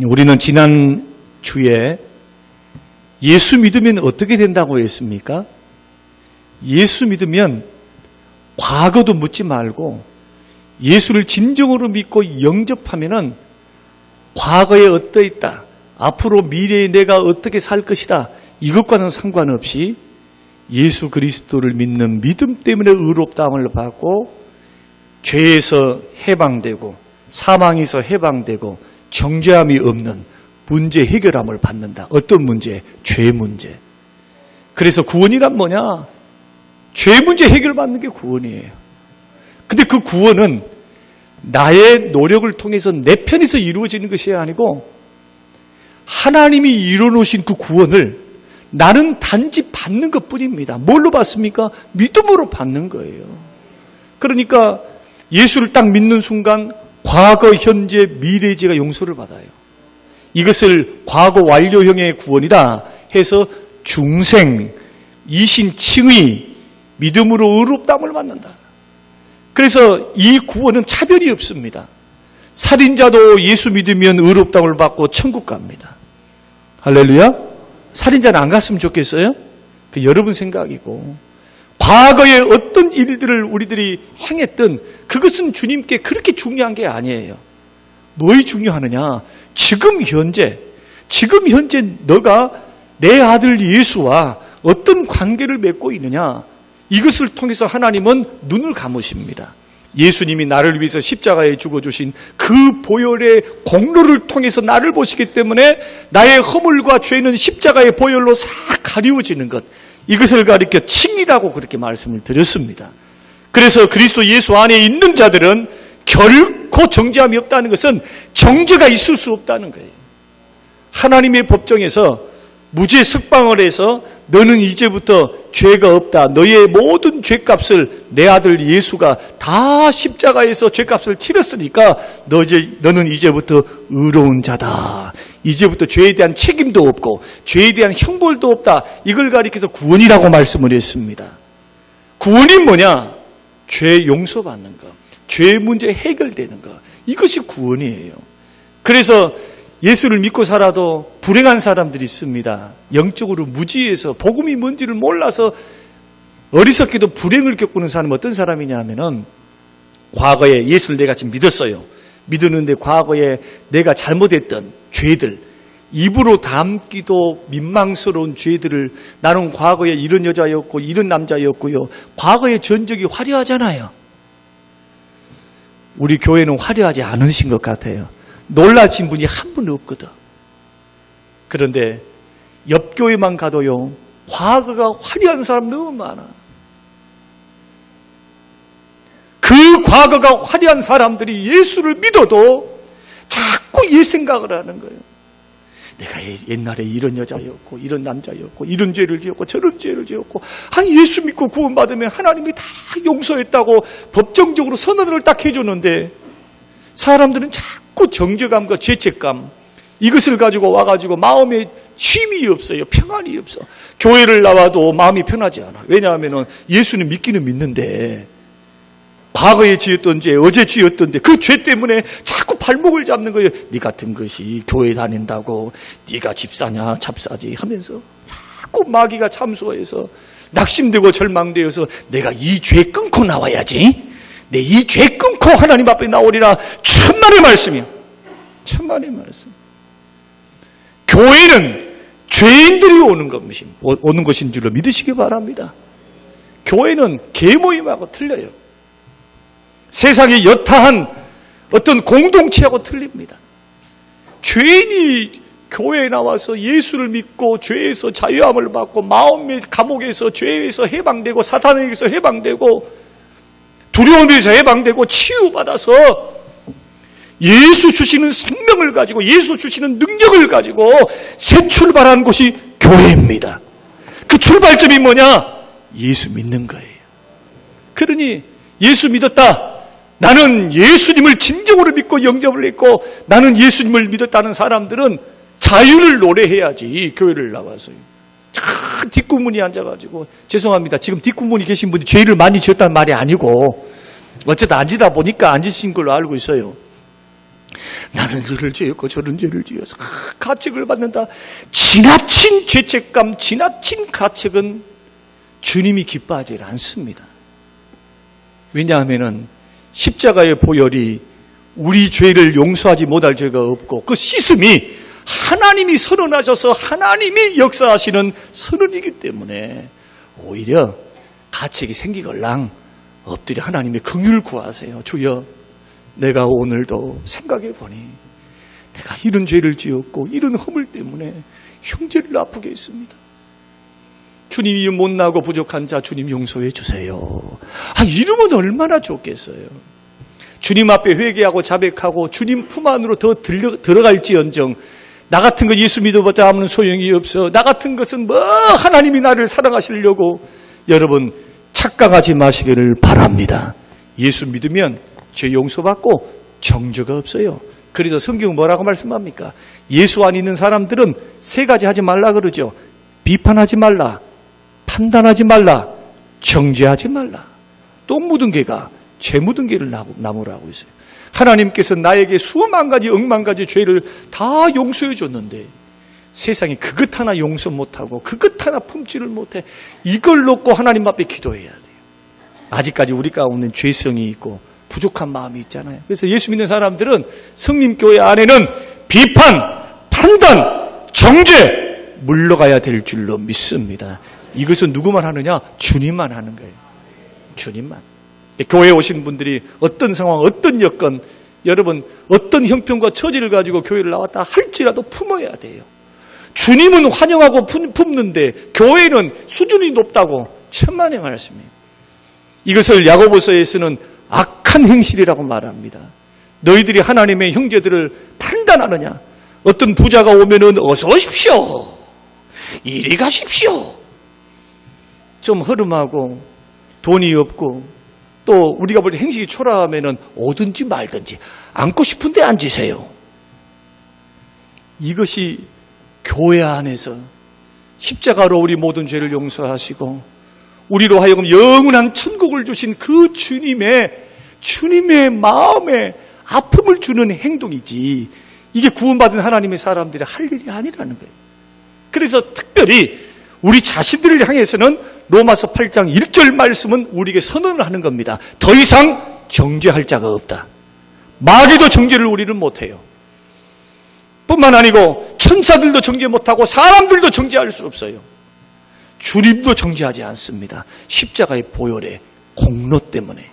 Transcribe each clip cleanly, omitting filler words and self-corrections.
우리는 지난 주에 예수 믿으면 어떻게 된다고 했습니까? 예수 믿으면 과거도 묻지 말고 예수를 진정으로 믿고 영접하면은 과거에 어떠했다, 앞으로 미래에 내가 어떻게 살 것이다, 이것과는 상관없이 예수 그리스도를 믿는 믿음 때문에 의롭다함을 받고 죄에서 해방되고 사망에서 해방되고 정죄함이 없는 문제 해결함을 받는다. 어떤 문제? 죄 문제. 그래서 구원이란 뭐냐? 죄 문제 해결받는 게 구원이에요. 근데 그 구원은 나의 노력을 통해서 내 편에서 이루어지는 것이 아니고 하나님이 이뤄놓으신 그 구원을 나는 단지 받는 것뿐입니다. 뭘로 받습니까? 믿음으로 받는 거예요. 그러니까 예수를 딱 믿는 순간 과거, 현재, 미래 죄가 용서를 받아요. 이것을 과거 완료형의 구원이다 해서 중생, 이신, 칭의, 믿음으로 의롭다함을 받는다. 그래서 이 구원은 차별이 없습니다. 살인자도 예수 믿으면 의롭다함을 받고 천국 갑니다. 할렐루야? 살인자는 안 갔으면 좋겠어요? 그 여러분 생각이고, 과거에 어떤 일들을 우리들이 행했든 그것은 주님께 그렇게 중요한 게 아니에요. 뭐이 중요하느냐? 지금 현재 너가 내 아들 예수와 어떤 관계를 맺고 있느냐? 이것을 통해서 하나님은 눈을 감으십니다. 예수님이 나를 위해서 십자가에 죽어주신 그 보혈의 공로를 통해서 나를 보시기 때문에 나의 허물과 죄는 십자가의 보혈로 싹 가리워지는 것, 이것을 가리켜 칭이라고 그렇게 말씀을 드렸습니다. 그래서 그리스도 예수 안에 있는 자들은 결코 정죄함이 없다는 것은 정죄가 있을 수 없다는 거예요. 하나님의 법정에서 무죄 석방을 해서 너는 이제부터 죄가 없다, 너의 모든 죄값을 내 아들 예수가 다 십자가에서 죄값을 치렀으니까 너는 이제부터 의로운 자다, 이제부터 죄에 대한 책임도 없고 죄에 대한 형벌도 없다, 이걸 가리켜서 구원이라고 말씀을 했습니다. 구원이 뭐냐? 죄 용서받는 것, 죄 문제 해결되는 것, 이것이 구원이에요. 그래서 예수를 믿고 살아도 불행한 사람들이 있습니다. 영적으로 무지해서 복음이 뭔지를 몰라서 어리석게도 불행을 겪는 사람은 어떤 사람이냐 하면은, 과거에 예수를 내가 지금 믿었어요. 믿었는데 과거에 내가 잘못했던 죄들, 입으로 담기도 민망스러운 죄들을, 나는 과거에 이런 여자였고 이런 남자였고요, 과거의 전적이 화려하잖아요. 우리 교회는 화려하지 않으신 것 같아요. 놀라신 분이 한 분 없거든. 그런데 옆 교회만 가도요, 과거가 화려한 사람 너무 많아. 그 과거가 화려한 사람들이 예수를 믿어도 자꾸 옛 생각을 하는 거예요. 내가 옛날에 이런 여자였고 이런 남자였고 이런 죄를 지었고 저런 죄를 지었고, 아니 예수 믿고 구원받으면 하나님이 다 용서했다고 법정적으로 선언을 딱 해줬는데, 사람들은 자꾸 정죄감과 죄책감, 이것을 가지고 와가지고 마음에 쉼이 없어요. 평안이 없어. 교회를 나와도 마음이 편하지 않아. 왜냐하면 예수는 믿기는 믿는데 과거에 지었던 죄, 어제 지었던 그 죄 때문에 자꾸 발목을 잡는 거예요. 네 같은 것이 교회 다닌다고 네가 집사냐 잡사지 하면서 자꾸 마귀가 참소해서 낙심되고 절망되어서 내가 이 죄 끊고 나와야지, 내 이 죄 끊고 하나님 앞에 나오리라. 천만의 말씀이요. 천만의 말씀. 교회는 죄인들이 오는 것인 줄로 믿으시기 바랍니다. 교회는 계모임하고 틀려요. 세상의 여타한 어떤 공동체하고 틀립니다. 죄인이 교회에 나와서 예수를 믿고 죄에서 자유함을 받고 마음의 감옥에서 죄에서 해방되고 사탄에게서 해방되고 두려움에서 해방되고 치유받아서 예수 주시는 생명을 가지고 예수 주시는 능력을 가지고 새 출발하는 곳이 교회입니다. 그 출발점이 뭐냐? 예수 믿는 거예요. 그러니 예수 믿었다, 나는 예수님을 진정으로 믿고 영접을 했고 나는 예수님을 믿었다는 사람들은 자유를 노래해야지. 교회를 나와서요. 뒷구문이 앉아가지고, 죄송합니다, 지금 뒷구문이 계신 분이 죄를 많이 지었다는 말이 아니고 어쨌든 앉으다 보니까 앉으신 걸로 알고 있어요. 나는 이를 지었고 저런 죄를 지어서 가책을 받는다. 지나친 죄책감, 지나친 가책은 주님이 기뻐하지 않습니다. 왜냐하면 십자가의 보혈이 우리 죄를 용서하지 못할 죄가 없고 그 씻음이 하나님이 선언하셔서 하나님이 역사하시는 선언이기 때문에 오히려 가책이 생기걸랑 엎드려 하나님의 긍휼을 구하세요. 주여, 내가 오늘도 생각해 보니 내가 이런 죄를 지었고 이런 허물 때문에 형제를 아프게 했습니다. 주님이 못나고 부족한 자 주님 용서해 주세요. 이러면 얼마나 좋겠어요. 주님 앞에 회개하고 자백하고 주님 품 안으로 더 들어갈지언정 나 같은 거 예수 믿어봤자 아무런 소용이 없어. 나 같은 것은 하나님이 나를 사랑하시려고. 여러분 착각하지 마시기를 바랍니다. 예수 믿으면 죄 용서받고 정죄가 없어요. 그래서 성경은 뭐라고 말씀합니까? 예수 안 있는 사람들은 세 가지 하지 말라 그러죠. 비판하지 말라, 판단하지 말라, 정죄하지 말라. 똥 묻은 개가 죄 묻은 개를 나무라고 했어요. 하나님께서 나에게 수만 가지 억만 가지 죄를 다 용서해 줬는데 세상에 그것 하나 용서 못하고 그것 하나 품지를 못해. 이걸 놓고 하나님 앞에 기도해야 돼요. 아직까지 우리 가운데 죄성이 있고 부족한 마음이 있잖아요. 그래서 예수 믿는 사람들은 성림교회 안에는 비판, 판단, 정죄 물러가야 될 줄로 믿습니다. 이것은 누구만 하느냐? 주님만 하는 거예요. 주님만. 교회에 오신 분들이 어떤 상황, 어떤 여건, 여러분 어떤 형편과 처지를 가지고 교회를 나왔다 할지라도 품어야 돼요. 주님은 환영하고 품는데 교회는 수준이 높다고 천만의 말씀이에요. 이것을 야고보서에서는 악한 행실이라고 말합니다. 너희들이 하나님의 형제들을 판단하느냐? 어떤 부자가 오면은 어서 오십시오. 이리 가십시오. 좀 허름하고 돈이 없고 또 우리가 볼 때 행식이 초라하면은 오든지 말든지 앉고 싶은데 앉으세요. 이것이 교회 안에서 십자가로 우리 모든 죄를 용서하시고 우리로 하여금 영원한 천국을 주신 그 주님의 마음에 아픔을 주는 행동이지 이게 구원받은 하나님의 사람들이 할 일이 아니라는 거예요. 그래서 특별히 우리 자신들을 향해서는 로마서 8장 1절 말씀은 우리에게 선언을 하는 겁니다. 더 이상 정죄할 자가 없다. 마귀도 정죄를 우리는 못해요. 뿐만 아니고 천사들도 정죄 못하고 사람들도 정죄할 수 없어요. 주님도 정죄하지 않습니다. 십자가의 보혈의 공로 때문에.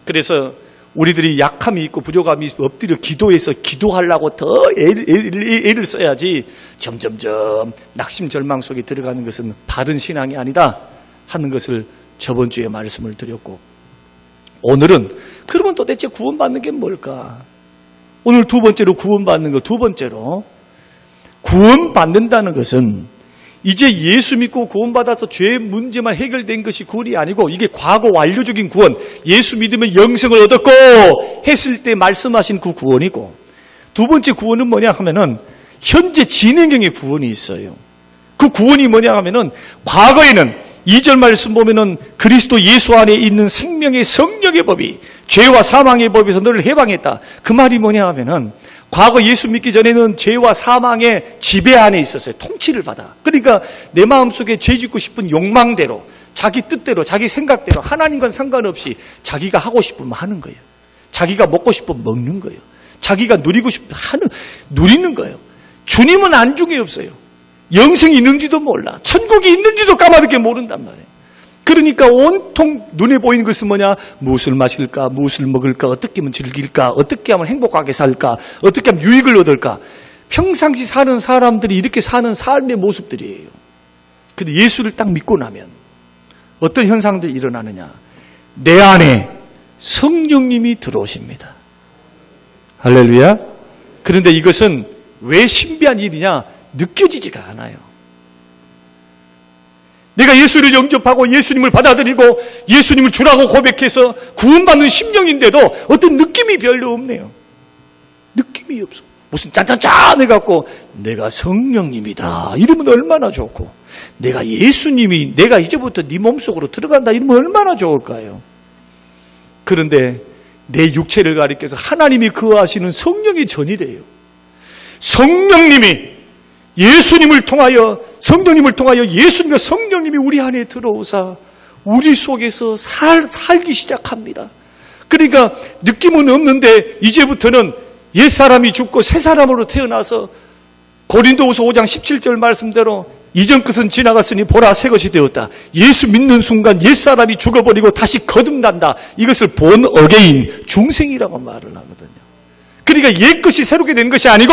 그래서 우리들이 약함이 있고 부족함이 있고 엎드려 기도해서 기도하려고 더 애를 써야지 점점점 낙심절망 속에 들어가는 것은 바른 신앙이 아니다 하는 것을 저번 주에 말씀을 드렸고, 오늘은 그러면 도대체 구원받는 게 뭘까? 오늘 두 번째로 구원받는 거, 두 번째로 구원받는다는 것은 이제 예수 믿고 구원받아서 죄 문제만 해결된 것이 구원이 아니고 이게 과거 완료적인 구원, 예수 믿으면 영생을 얻었고 했을 때 말씀하신 그 구원이고, 두 번째 구원은 뭐냐 하면은 현재 진행형의 구원이 있어요. 그 구원이 뭐냐 하면은 과거에는 2절 말씀 보면은 그리스도 예수 안에 있는 생명의 성령의 법이 죄와 사망의 법에서 너를 해방했다. 그 말이 뭐냐 하면은 과거 예수 믿기 전에는 죄와 사망의 지배 안에 있었어요. 통치를 받아. 그러니까 내 마음속에 죄 짓고 싶은 욕망대로, 자기 뜻대로, 자기 생각대로 하나님과는 상관없이 자기가 하고 싶으면 하는 거예요. 자기가 먹고 싶으면 먹는 거예요. 자기가 누리고 싶으면 누리는 거예요. 주님은 안중에 없어요. 영생이 있는지도 몰라. 천국이 있는지도 까마득히 모른단 말이에요. 그러니까 온통 눈에 보이는 것은 뭐냐? 무엇을 마실까? 무엇을 먹을까? 어떻게 하면 즐길까? 어떻게 하면 행복하게 살까? 어떻게 하면 유익을 얻을까? 평상시 사는 사람들이 이렇게 사는 삶의 모습들이에요. 근데 예수를 딱 믿고 나면 어떤 현상들이 일어나느냐? 내 안에 성령님이 들어오십니다. 할렐루야. 그런데 이것은 왜 신비한 일이냐? 느껴지지가 않아요. 내가 예수를 영접하고 예수님을 받아들이고 예수님을 주라고 고백해서 구원받는 심령인데도 어떤 느낌이 별로 없네요. 느낌이 없어. 무슨 짠짠짠 해갖고 내가 성령님이다 이러면 얼마나 좋고, 내가 예수님이 내가 이제부터 네 몸속으로 들어간다 이러면 얼마나 좋을까요? 그런데 내 육체를 가리켜서 하나님이 거하시는 성령의 전이래요. 성령님이 예수님을 통하여 예수님과 성령님이 우리 안에 들어오사 우리 속에서 살기 시작합니다. 그러니까 느낌은 없는데 이제부터는 옛사람이 죽고 새 사람으로 태어나서 고린도후서 5장 17절 말씀대로 이전 것은 지나갔으니 보라 새 것이 되었다. 예수 믿는 순간 옛사람이 죽어버리고 다시 거듭난다. 이것을 본 어게인 중생이라고 말을 하거든요. 그러니까 옛것이 새롭게 된 것이 아니고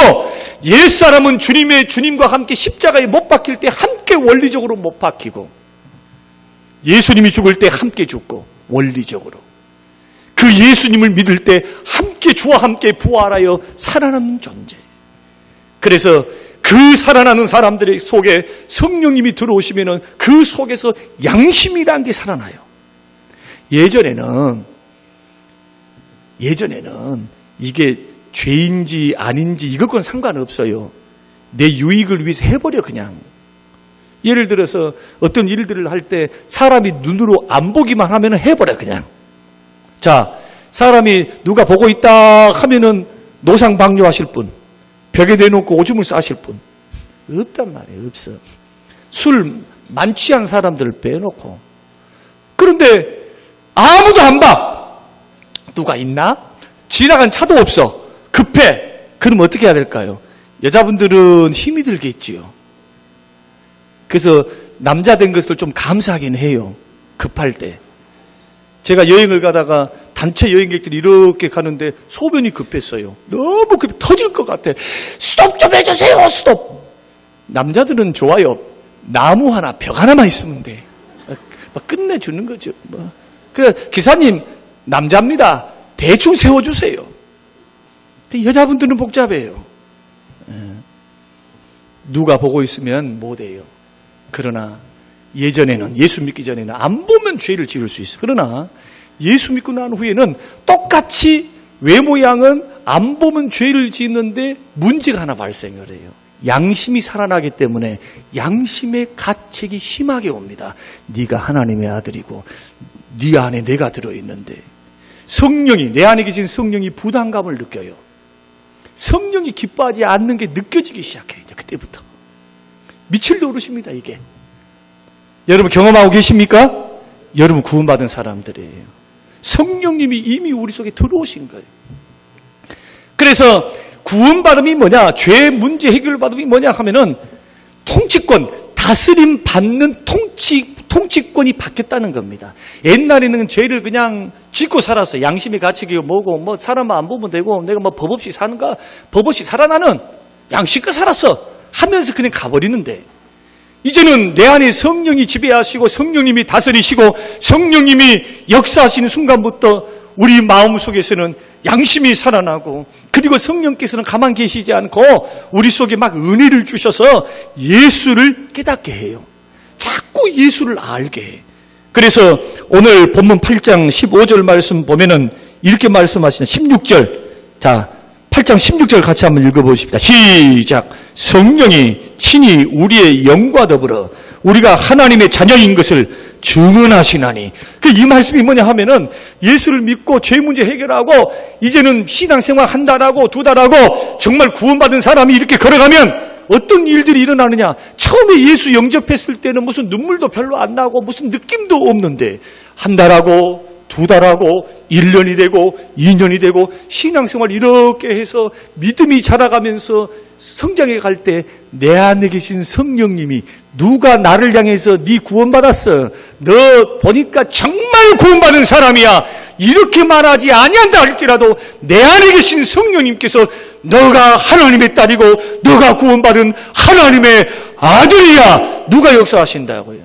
옛사람은 주님과 함께 십자가에 못 박힐 때 함께 원리적으로 못 박히고 예수님이 죽을 때 함께 죽고 원리적으로 그 예수님을 믿을 때 함께 주와 함께 부활하여 살아남는 존재. 그래서 그 살아나는 사람들의 속에 성령님이 들어오시면은 그 속에서 양심이라는 게 살아나요. 예전에는 이게 죄인지 아닌지 이것과는 상관없어요. 내 유익을 위해서 해버려 그냥. 예를 들어서 어떤 일들을 할 때 사람이 눈으로 안 보기만 하면 해버려 그냥. 자, 사람이 누가 보고 있다 하면은 노상방뇨하실 분, 벽에 내놓고 오줌을 싸실 분 없단 말이에요. 없어. 술 만취한 사람들을 빼놓고. 그런데 아무도 안 봐. 누가 있나? 지나간 차도 없어. 급해. 그럼 어떻게 해야 될까요? 여자분들은 힘이 들겠지요. 그래서 남자 된 것을 좀 감사하긴 해요. 급할 때. 제가 여행을 가다가 단체 여행객들이 이렇게 가는데 소변이 급했어요. 너무 급해 터질 것 같아. 스톱 좀 해주세요. 스톱. 남자들은 좋아요. 나무 하나, 벽 하나만 있으면 돼. 막 끝내주는 거죠. 그래 기사님 남자입니다. 대충 세워주세요. 여자분들은 복잡해요. 누가 보고 있으면 못해요. 그러나 예전에는 예수 믿기 전에는 안 보면 죄를 지을 수 있어. 그러나 예수 믿고 난 후에는 똑같이 외모양은 안 보면 죄를 짓는데 문제가 하나 발생을 해요. 양심이 살아나기 때문에 양심의 가책이 심하게 옵니다. 네가 하나님의 아들이고 네 안에 내가 들어있는데 성령이 내 안에 계신 성령이 부담감을 느껴요. 성령이 기뻐하지 않는 게 느껴지기 시작해요. 그때부터 미칠 노릇입니다. 이게 여러분 경험하고 계십니까? 여러분 구원받은 사람들이에요. 성령님이 이미 우리 속에 들어오신 거예요. 그래서 구원받음이 뭐냐, 죄 문제 해결받음이 뭐냐 하면은 통치권, 다스림 받는 통치권이 바뀌었다는 겁니다. 옛날에는 죄를 그냥 짓고 살았어요. 양심의 가책이 뭐고, 뭐 사람 안 보면 되고, 내가 뭐 법 없이 사는가, 법 없이 살아나는 양심껏 살았어 하면서 그냥 가버리는데, 이제는 내 안에 성령이 지배하시고 성령님이 다스리시고 성령님이 역사하시는 순간부터 우리 마음 속에서는 양심이 살아나고, 그리고 성령께서는 가만 계시지 않고 우리 속에 막 은혜를 주셔서 예수를 깨닫게 해요. 자꾸 예수를 알게 해. 그래서 오늘 본문 8장 15절 말씀 보면은 이렇게 말씀하시는 16절. 자, 8장 16절 같이 한번 읽어보십시다. 시작. 성령이 친히 우리의 영과 더불어 우리가 하나님의 자녀인 것을 증언하시나니. 이 말씀이 뭐냐 하면은 예수를 믿고 죄 문제 해결하고 이제는 신앙생활 한 달하고 두 달하고 정말 구원받은 사람이 이렇게 걸어가면 어떤 일들이 일어나느냐. 처음에 예수 영접했을 때는 무슨 눈물도 별로 안 나고 무슨 느낌도 없는데 한 달하고 두 달하고 1년이 되고 2년이 되고 신앙생활 이렇게 해서 믿음이 자라가면서 성장해 갈 때 내 안에 계신 성령님이 누가 나를 향해서 네 구원받았어, 너 보니까 정말 구원받은 사람이야, 이렇게 말하지 아니한다 할지라도 내 안에 계신 성령님께서 너가 하나님의 딸이고 너가 구원받은 하나님의 아들이야, 누가 역사하신다고요.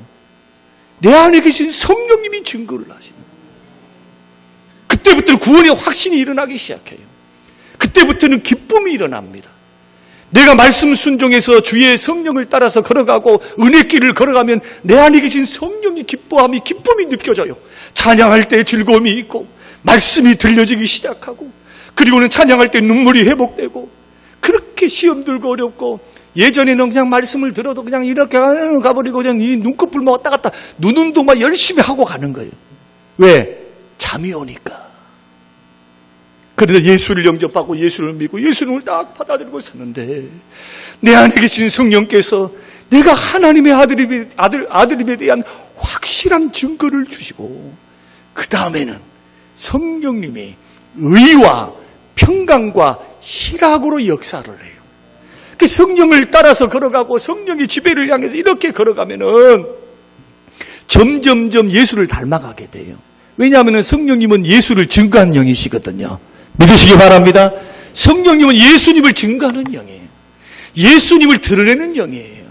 내 안에 계신 성령님이 증거를 하십니다. 그때부터는 구원의 확신이 일어나기 시작해요. 그때부터는 기쁨이 일어납니다. 내가 말씀 순종해서 주의 성령을 따라서 걸어가고 은혜길을 걸어가면 내 안에 계신 성령이 기뻐함이, 기쁨이 느껴져요. 찬양할 때 즐거움이 있고 말씀이 들려지기 시작하고, 그리고는 찬양할 때 눈물이 회복되고, 그렇게 시험 들고 어렵고, 예전에는 그냥 말씀을 들어도 그냥 이렇게 가버리고 그냥 이 눈꺼풀만 왔다 갔다 눈 운동만 열심히 하고 가는 거예요. 왜? 잠이 오니까. 그래도 예수를 영접하고 예수를 믿고 예수를 딱 받아들이고 사는데 내 안에 계신 성령께서 내가 하나님의 아들임에 대한 확실한 증거를 주시고 그 다음에는 성령님이 의와 평강과 희락으로 역사를 해요. 그 성령을 따라서 걸어가고 성령의 지배를 향해서 이렇게 걸어가면은 점점점 예수를 닮아가게 돼요. 왜냐하면 성령님은 예수를 증거하는 영이시거든요. 믿으시기 바랍니다. 성령님은 예수님을 증거하는 영이에요. 예수님을 드러내는 영이에요.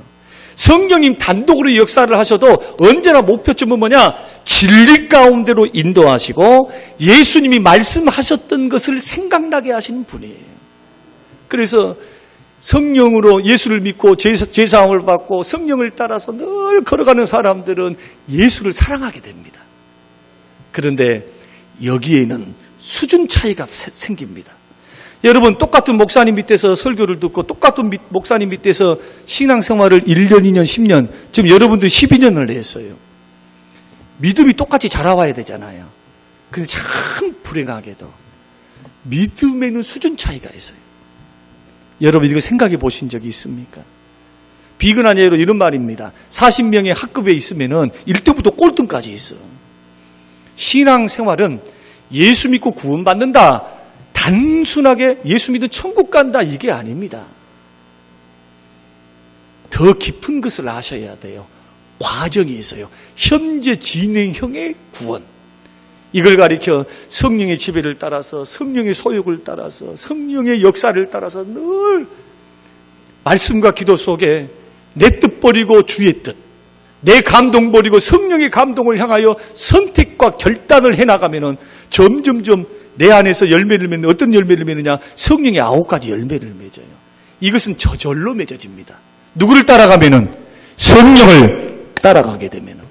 성령님 단독으로 역사를 하셔도 언제나 목표점은 뭐냐? 진리 가운데로 인도하시고 예수님이 말씀하셨던 것을 생각나게 하시는 분이에요. 그래서 성령으로 예수를 믿고 죄사함을 받고 성령을 따라서 늘 걸어가는 사람들은 예수를 사랑하게 됩니다. 그런데 여기에는 수준 차이가 생깁니다. 여러분 똑같은 목사님 밑에서 설교를 듣고 똑같은 목사님 밑에서 신앙생활을 1년, 2년, 10년 지금 여러분들 12년을 했어요. 믿음이 똑같이 자라와야 되잖아요. 근데 참 불행하게도 믿음에는 수준 차이가 있어요. 여러분 이거 생각해 보신 적이 있습니까? 비근한 예로 이런 말입니다. 40명의 학급에 있으면은 1등부터 꼴등까지 있어. 신앙생활은 예수 믿고 구원받는다. 단순하게 예수 믿으면 천국 간다. 이게 아닙니다. 더 깊은 것을 아셔야 돼요. 과정이 있어요. 현재 진행형의 구원. 이걸 가리켜 성령의 지배를 따라서 성령의 소욕을 따라서 성령의 역사를 따라서 늘 말씀과 기도 속에 내 뜻 버리고 주의 뜻, 내 감동 버리고 성령의 감동을 향하여 선택과 결단을 해나가면은 점점점 내 안에서 열매를 맺는 어떤 열매를 맺느냐? 성령의 9가지 열매를 맺어요. 이것은 저절로 맺어집니다. 누구를 따라가면은 성령을 따라가게 되면은.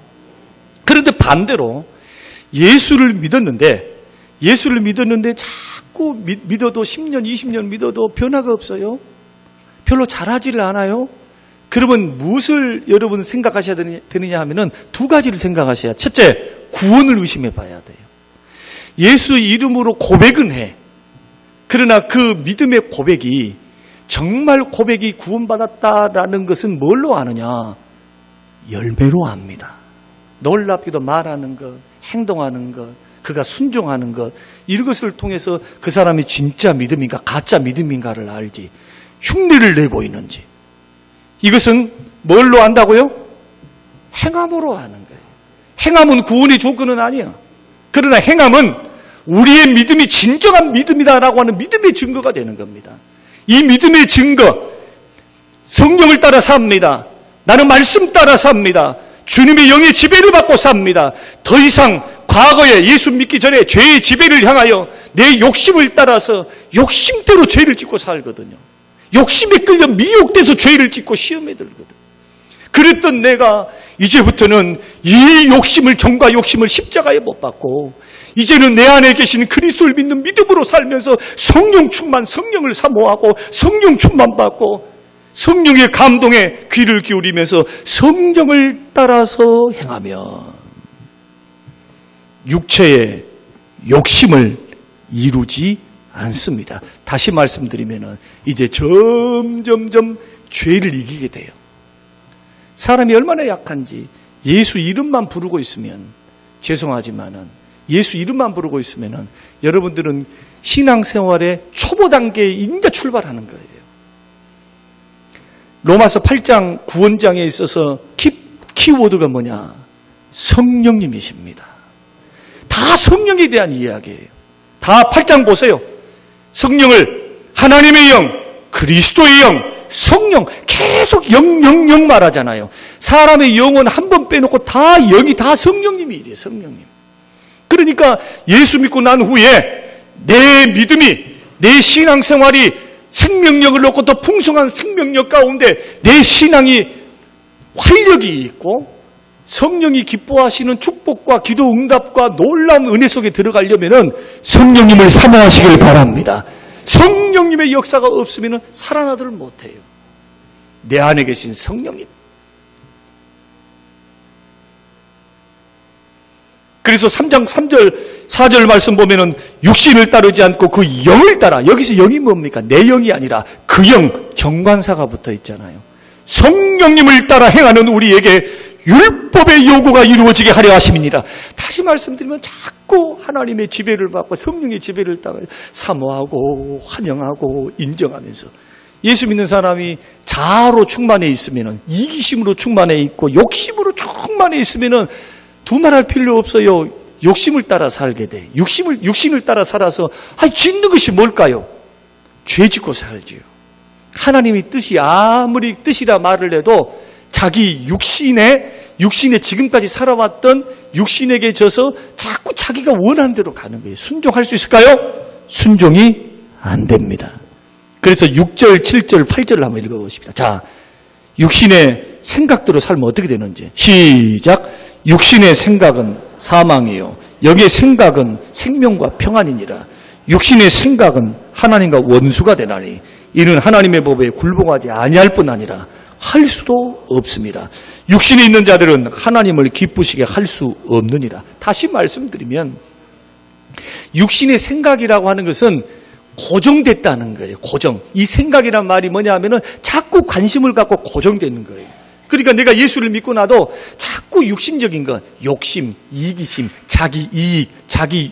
그런데 반대로 예수를 믿었는데 자꾸 믿어도 10년, 20년 믿어도 변화가 없어요. 별로 잘하지를 않아요. 그러면 무엇을 여러분 생각하셔야 되느냐 하면은 2가지를 생각하셔야. 첫째, 구원을 의심해 봐야 돼요. 예수 이름으로 고백은 해. 그러나 그 믿음의 고백이 정말 고백이 구원받았다라는 것은 뭘로 아느냐? 열매로 압니다. 놀랍게도 말하는 것, 행동하는 것, 그가 순종하는 것, 이런 것을 통해서 그 사람이 진짜 믿음인가 가짜 믿음인가를 알지. 흉내를 내고 있는지. 이것은 뭘로 안다고요? 행함으로 아는 거예요. 행함은 구원의 조건은 아니야. 그러나 행함은 우리의 믿음이 진정한 믿음이다라고 하는 믿음의 증거가 되는 겁니다. 이 믿음의 증거, 성령을 따라 삽니다. 나는 말씀 따라 삽니다. 주님의 영의 지배를 받고 삽니다. 더 이상 과거에 예수 믿기 전에 죄의 지배를 향하여 내 욕심을 따라서 욕심대로 죄를 짓고 살거든요. 욕심에 끌려 미혹돼서 죄를 짓고 시험에 들거든. 그랬던 내가 이제부터는 이 욕심을, 정과 욕심을 십자가에 못 받고 이제는 내 안에 계신 그리스도를 믿는 믿음으로 살면서 성령 충만, 성령을 사모하고 성령 충만 받고 성령의 감동에 귀를 기울이면서 성령을 따라서 행하면 육체의 욕심을 이루지 않습니다. 다시 말씀드리면 이제 점점점 죄를 이기게 돼요. 사람이 얼마나 약한지 예수 이름만 부르고 있으면 죄송하지만은 예수 이름만 부르고 있으면은 여러분들은 신앙생활의 초보 단계에 이제 출발하는 거예요. 로마서 8장 9원장에 있어서 키워드가 뭐냐? 성령님이십니다. 다 성령에 대한 이야기예요. 다 8장 보세요. 성령을 하나님의 영, 그리스도의 영, 성령 계속 영 말하잖아요. 사람의 영은 한 번 빼놓고 다 영이 다 성령님이 이래요. 성령님. 그러니까 예수 믿고 난 후에 내 믿음이, 내 신앙생활이 생명력을 얻고 더 풍성한 생명력 가운데 내 신앙이 활력이 있고 성령이 기뻐하시는 축복과 기도 응답과 놀라운 은혜 속에 들어가려면 성령님을 사모하시길 바랍니다. 성령님의 역사가 없으면 살아나들 못해요. 내 안에 계신 성령님. 그래서 3장 3절 4절 말씀 보면은 육신을 따르지 않고 그 영을 따라. 여기서 영이 뭡니까? 내 영이 아니라 그 영, 정관사가 붙어 있잖아요. 성령님을 따라 행하는 우리에게 율법의 요구가 이루어지게 하려 하심이니라. 다시 말씀드리면 자꾸 하나님의 지배를 받고 성령의 지배를 따라 사모하고 환영하고 인정하면서, 예수 믿는 사람이 자아로 충만해 있으면은, 이기심으로 충만해 있고 욕심으로 충만해 있으면은 두말할 필요 없어요. 욕심을 따라 살게 돼. 육신을 따라 살아서 짓는 것이 뭘까요? 죄 짓고 살지요. 하나님의 뜻이 아무리 뜻이라 말을 해도 자기 육신에 지금까지 살아왔던 육신에게 져서 자꾸 자기가 원하는 대로 가는 거예요. 순종할 수 있을까요? 순종이 안 됩니다. 그래서 6절, 7절, 8절을 한번 읽어보십시다. 자, 육신의 생각대로 살면 어떻게 되는지. 시작. 육신의 생각은 사망이요 영의 생각은 생명과 평안이니라. 육신의 생각은 하나님과 원수가 되나니 이는 하나님의 법에 굴복하지 아니할 뿐 아니라 할 수도 없습니다. 육신에 있는 자들은 하나님을 기쁘시게 할 수 없느니라. 다시 말씀드리면 육신의 생각이라고 하는 것은 고정됐다는 거예요. 고정. 이 생각이란 말이 뭐냐 하면은 자꾸 관심을 갖고 고정되는 거예요. 그러니까 내가 예수를 믿고 나도 자꾸 육신적인 것, 욕심, 이기심, 자기 이익, 자기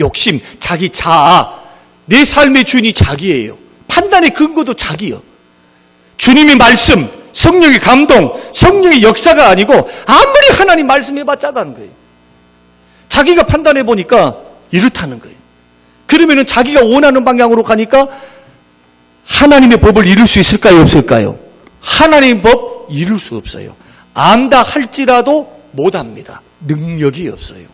욕심, 자기 자아, 내 삶의 주인이 자기예요. 판단의 근거도 자기요. 주님의 말씀, 성령의 감동, 성령의 역사가 아니고 아무리 하나님 말씀해봤자다는 거예요. 자기가 판단해 보니까 이렇다는 거예요. 그러면은 자기가 원하는 방향으로 가니까 하나님의 법을 이룰 수 있을까요? 없을까요? 하나님의 법 이룰 수 없어요. 안다 할지라도 못합니다. 능력이 없어요.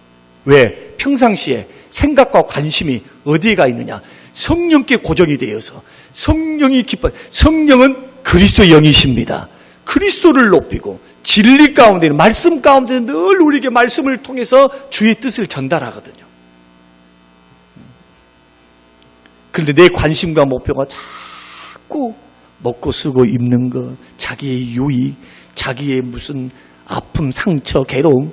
왜? 평상시에 생각과 관심이 어디에 가 있느냐? 성령께 고정이 되어서 성령이 기뻐요. 성령은 그리스도의 영이십니다. 그리스도를 높이고 진리 가운데, 말씀 가운데 늘 우리에게 말씀을 통해서 주의 뜻을 전달하거든요. 그런데 내 관심과 목표가 자꾸 먹고 쓰고 입는 것, 자기의 유익, 자기의 무슨 아픔, 상처, 괴로움,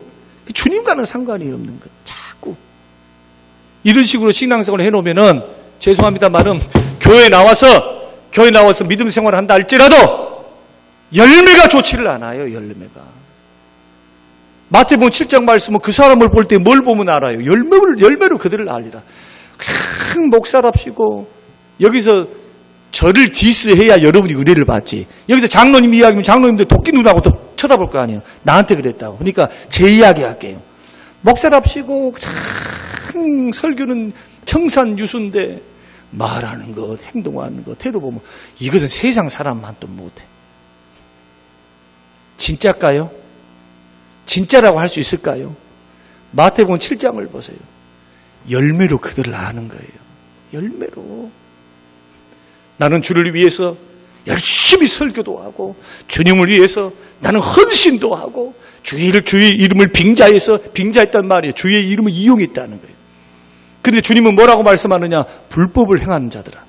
주님과는 상관이 없는 것. 자꾸 이런 식으로 신앙생활을 해놓으면은, 죄송합니다만은 교회에 나와서 믿음 생활을 한다 할지라도 열매가 좋지를 않아요. 열매가. 마태복음 7장 말씀은 그 사람을 볼 때 뭘 보면 알아요? 열매로 그들을 알리라. 그냥 목사랍시고 여기서 저를 디스해야 여러분이 은혜를 받지. 여기서 장로님 이야기면 장로님들 도끼 눈하고 또 쳐다볼 거 아니에요. 나한테 그랬다고. 그러니까 제 이야기 할게요. 목사랍시고 참 설교는 청산유수인데 말하는 것, 행동하는 것, 태도 보면 이것은 세상 사람만 또 못해. 진짜일까요? 진짜라고 할 수 있을까요? 마태복음 7장을 보세요. 열매로 그들을 아는 거예요. 열매로. 나는 주를 위해서 열심히 설교도 하고 주님을 위해서 나는 헌신도 하고 주의 이름을 빙자했단 말이에요. 주의 이름을 이용했다는 거예요. 그런데 주님은 뭐라고 말씀하느냐? 불법을 행하는 자들아,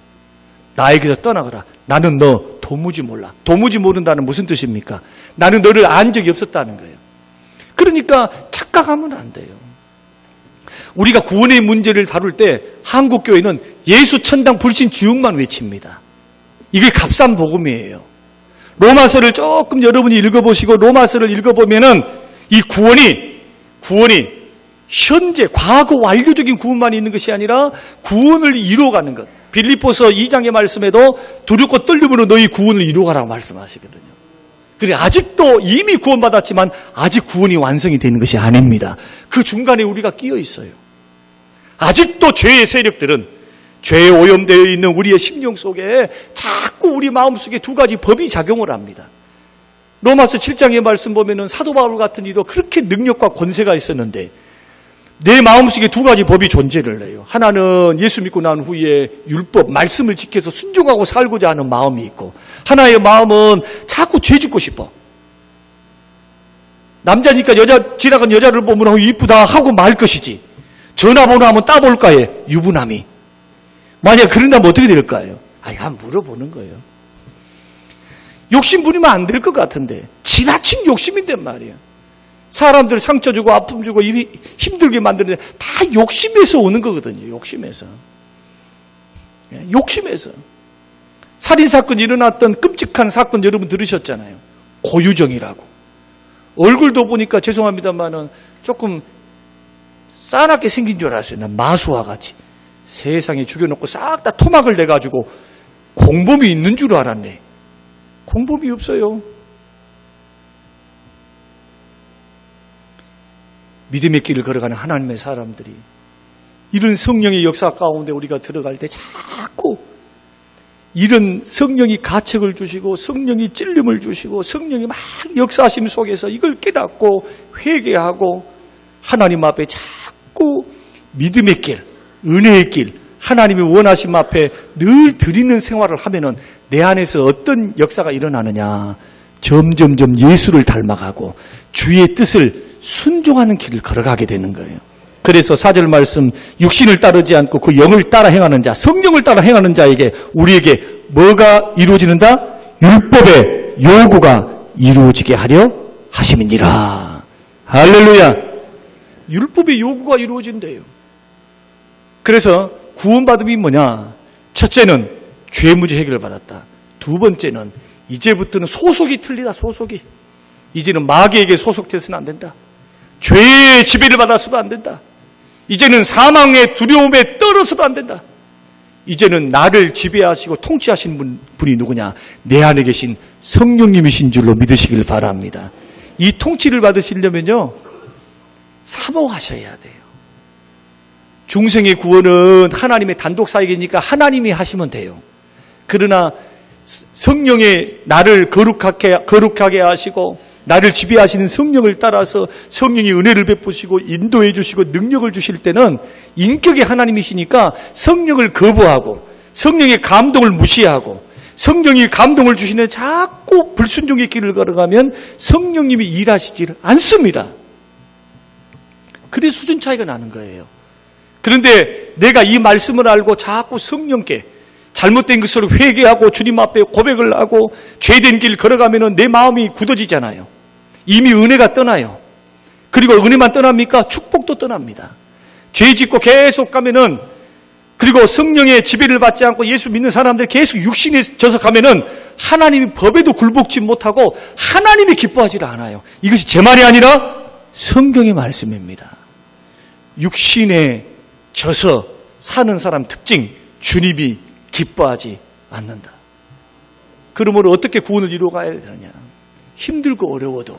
나에게서 떠나거라. 나는 너 도무지 몰라. 도무지 모른다는 무슨 뜻입니까? 나는 너를 안 적이 없었다는 거예요. 그러니까 착각하면 안 돼요. 우리가 구원의 문제를 다룰 때 한국교회는 예수 천당 불신 지옥만 외칩니다. 이게 값싼 복음이에요. 로마서를 조금 여러분이 읽어보시고 로마서를 읽어보면은 이 구원이 현재 과거 완료적인 구원만 있는 것이 아니라 구원을 이루어가는 것. 빌립보서 2장의 말씀에도 두렵고 떨림으로 너희 구원을 이루어가라고 말씀하시거든요. 그래, 아직도 이미 구원받았지만 아직 구원이 완성이 되는 것이 아닙니다. 그 중간에 우리가 끼어 있어요. 아직도 죄의 세력들은 죄에 오염되어 있는 우리의 심령 속에 자꾸 우리 마음속에 두 가지 법이 작용을 합니다. 로마서 7장의 말씀 보면은 사도 바울 같은 이도 그렇게 능력과 권세가 있었는데 내 마음속에 두 가지 법이 존재를 해요. 하나는 예수 믿고 난 후에 율법, 말씀을 지켜서 순종하고 살고자 하는 마음이 있고, 하나의 마음은 자꾸 죄 짓고 싶어. 남자니까 지나간 여자를 보면 이쁘다 하고 말 것이지. 전화번호 한번 따볼까 해. 유부남이. 만약 그런다면 어떻게 될까요? 한번 물어보는 거예요. 욕심 부리면 안 될 것 같은데. 지나친 욕심인데 말이야. 사람들 상처 주고 아픔 주고 힘들게 만드는데 다 욕심에서 오는 거거든요. 욕심에서. 욕심에서. 살인사건이 일어났던 끔찍한 사건 여러분 들으셨잖아요. 고유정이라고. 얼굴도 보니까 죄송합니다만은 조금 싸납게 생긴 줄 알았어요. 난 마수와 같이. 세상에 죽여놓고 싹 다 토막을 내가지고 공범이 있는 줄 알았네. 공범이 없어요. 믿음의 길을 걸어가는 하나님의 사람들이 이런 성령의 역사 가운데 우리가 들어갈 때 자꾸 이런 성령이 가책을 주시고 성령이 찔림을 주시고 성령이 막 역사하심 속에서 이걸 깨닫고 회개하고 하나님 앞에 자꾸 믿음의 길, 은혜의 길, 하나님이 원하심 앞에 늘 드리는 생활을 하면은 내 안에서 어떤 역사가 일어나느냐. 점점점 예수를 닮아가고 주의 뜻을 순종하는 길을 걸어가게 되는 거예요. 그래서 4절 말씀, 육신을 따르지 않고 그 영을 따라 행하는 자, 성령을 따라 행하는 자에게 우리에게 뭐가 이루어지는다? 율법의 요구가 이루어지게 하려 하심이니라. 할렐루야. 율법의 요구가 이루어진대요. 그래서 구원받음이 뭐냐? 첫째는 죄 문제 해결을 받았다. 두 번째는 이제부터는 소속이 틀리다. 소속이. 이제는 마귀에게 소속돼서는 안 된다. 죄의 지배를 받아서도 안 된다. 이제는 사망의 두려움에 떨어서도 안 된다. 이제는 나를 지배하시고 통치하시는 분이 누구냐? 내 안에 계신 성령님이신 줄로 믿으시길 바랍니다. 이 통치를 받으시려면요, 사모하셔야 돼요. 중생의 구원은 하나님의 단독 사역이니까 하나님이 하시면 돼요. 그러나 성령의 나를 거룩하게 하시고 나를 지배하시는 성령을 따라서 성령이 은혜를 베푸시고 인도해 주시고 능력을 주실 때는 인격의 하나님이시니까 성령을 거부하고 성령의 감동을 무시하고 성령이 감동을 주시는 자꾸 불순종의 길을 걸어가면 성령님이 일하시질 않습니다. 그래서 수준 차이가 나는 거예요. 그런데 내가 이 말씀을 알고 자꾸 성령께 잘못된 것을 회개하고 주님 앞에 고백을 하고 죄된 길 걸어가면 내 마음이 굳어지잖아요. 이미 은혜가 떠나요. 그리고 은혜만 떠납니까? 축복도 떠납니다. 죄 짓고 계속 가면은, 그리고 성령의 지배를 받지 않고 예수 믿는 사람들 계속 육신에 져서 가면은 하나님이 법에도 굴복지 못하고 하나님이 기뻐하지 않아요. 이것이 제 말이 아니라 성경의 말씀입니다. 육신에 져서 사는 사람 특징, 주님이 기뻐하지 않는다. 그러므로 어떻게 구원을 이루어가야 되느냐? 힘들고 어려워도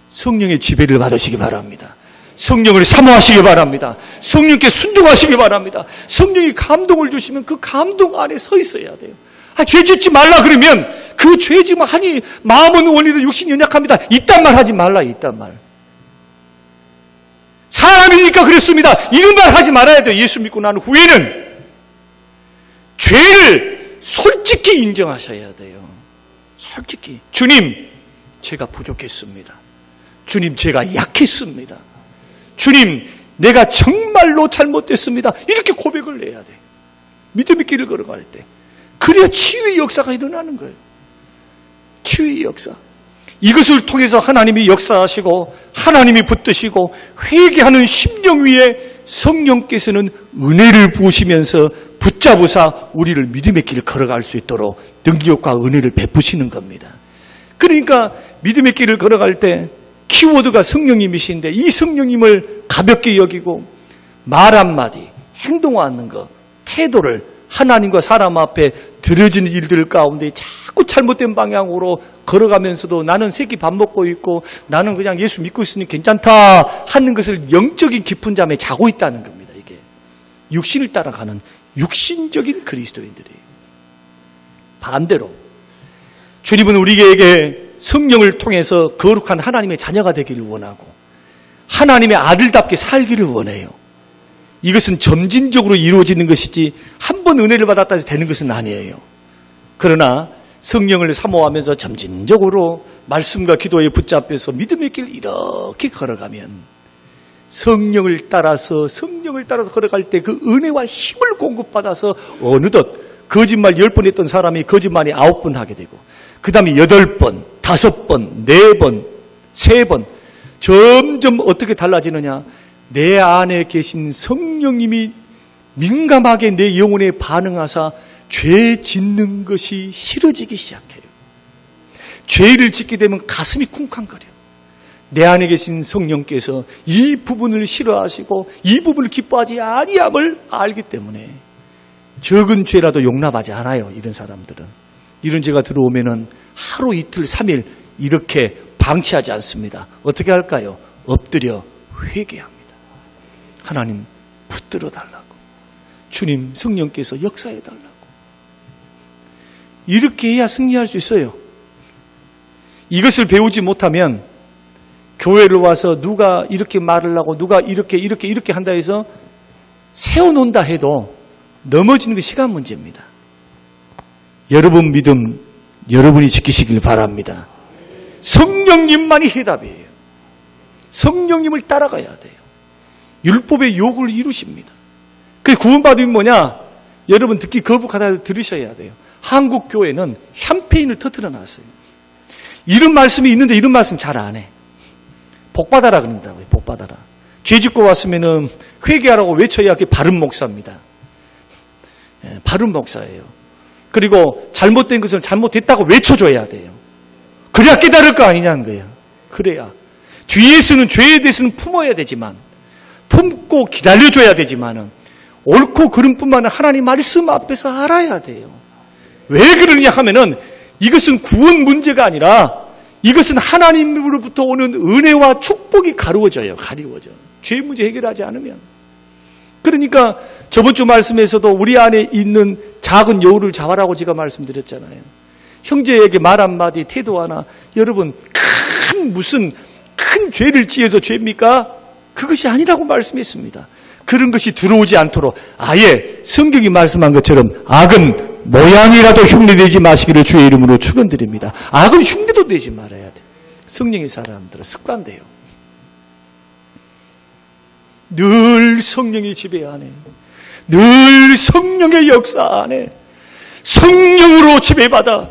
성령의 지배를 받으시기 바랍니다. 성령을 사모하시기 바랍니다. 성령께 순종하시기 바랍니다. 성령이 감동을 주시면 그 감동 안에 서 있어야 돼요. 죄 짓지 말라 그러면 그 죄 지면 하니 마음은 원리도 육신이 연약합니다. 이딴 말 하지 말라. 이딴 말. 사람이니까 그랬습니다. 이런 말 하지 말아야 돼요. 예수 믿고 난 후에는 죄를 솔직히 인정하셔야 돼요. 솔직히. 주님, 제가 부족했습니다. 주님, 제가 약했습니다. 주님, 내가 정말로 잘못됐습니다. 이렇게 고백을 해야 돼. 믿음의 길을 걸어갈 때. 그래야 치유의 역사가 일어나는 거예요. 치유의 역사. 이것을 통해서 하나님이 역사하시고 하나님이 붙드시고 회개하는 심령 위에 성령께서는 은혜를 부으시면서 붙잡으사 우리를 믿음의 길을 걸어갈 수 있도록 능력과 은혜를 베푸시는 겁니다. 그러니까 믿음의 길을 걸어갈 때 키워드가 성령님이신데 이 성령님을 가볍게 여기고 말 한마디, 행동하는 것, 태도를 하나님과 사람 앞에 들어지는 일들 가운데 자꾸 잘못된 방향으로 걸어가면서도 나는 새끼 밥 먹고 있고 나는 그냥 예수 믿고 있으니 괜찮다 하는 것을 영적인 깊은 잠에 자고 있다는 겁니다. 이게 육신을 따라가는 육신적인 그리스도인들이에요. 반대로 주님은 우리에게 성령을 통해서 거룩한 하나님의 자녀가 되기를 원하고 하나님의 아들답게 살기를 원해요. 이것은 점진적으로 이루어지는 것이지 한 번 은혜를 받았다 해서 되는 것은 아니에요. 그러나 성령을 사모하면서 점진적으로 말씀과 기도에 붙잡혀서 믿음의 길 이렇게 걸어가면 성령을 따라서 걸어갈 때 그 은혜와 힘을 공급받아서 어느덧 거짓말 10번 했던 사람이 거짓말이 9번 하게 되고 그 다음에 8번, 5번, 4번, 3번 점점 어떻게 달라지느냐? 내 안에 계신 성령님이 민감하게 내 영혼에 반응하사 죄 짓는 것이 싫어지기 시작해요. 죄를 짓게 되면 가슴이 쿵쾅거려. 내 안에 계신 성령께서 이 부분을 싫어하시고 이 부분을 기뻐하지 아니함을 알기 때문에 적은 죄라도 용납하지 않아요. 이런 사람들은. 이런 죄가 들어오면은 하루 이틀 3일 이렇게 방치하지 않습니다. 어떻게 할까요? 엎드려 회개합니다. 하나님 붙들어 달라고. 주님 성령께서 역사해 달라고. 이렇게 해야 승리할 수 있어요. 이것을 배우지 못하면 교회를 와서 누가 이렇게 말을 하고 누가 이렇게 한다 해서 세워놓는다 해도 넘어지는 게 시간 문제입니다. 여러분 믿음 여러분이 지키시길 바랍니다. 성령님만이 해답이에요. 성령님을 따라가야 돼요. 율법의 요구를 이루십니다. 그래서 구원받으면 뭐냐? 여러분 듣기 거북하다 들으셔야 돼요. 한국 교회는 샴페인을 터뜨려 놨어요. 이런 말씀이 있는데 이런 말씀 잘 안 해. 복받아라 그런다고요. 복받아라. 죄 짓고 왔으면은 회개하라고 외쳐야 그게 바른 목사입니다. 바른 목사예요. 그리고 잘못된 것은 잘못됐다고 외쳐줘야 돼요. 그래야 깨달을 거 아니냐는 거예요. 그래야. 뒤에서는 죄에 대해서는 품어야 되지만, 품고 기다려줘야 되지만은, 옳고 그름 뿐만 아니라 하나님 말씀 앞에서 알아야 돼요. 왜 그러냐 하면은, 이것은 구원 문제가 아니라, 이것은 하나님으로부터 오는 은혜와 축복이 가리워져요. 죄 문제 해결하지 않으면. 그러니까 저번 주 말씀에서도 우리 안에 있는 작은 여우를 잡아라고 제가 말씀드렸잖아요. 형제에게 말 한마디, 태도 하나. 여러분, 무슨 큰 죄를 지어서 죄입니까? 그것이 아니라고 말씀했습니다. 그런 것이 들어오지 않도록 아예 성경이 말씀한 것처럼 악은 모양이라도 흉내내지 마시기를 주의 이름으로 축원드립니다. 악은 흉내도 내지 말아야 돼. 성령의 사람들은 습관돼요. 늘 성령의 지배 안에, 늘 성령의 역사 안에 성령으로 지배받아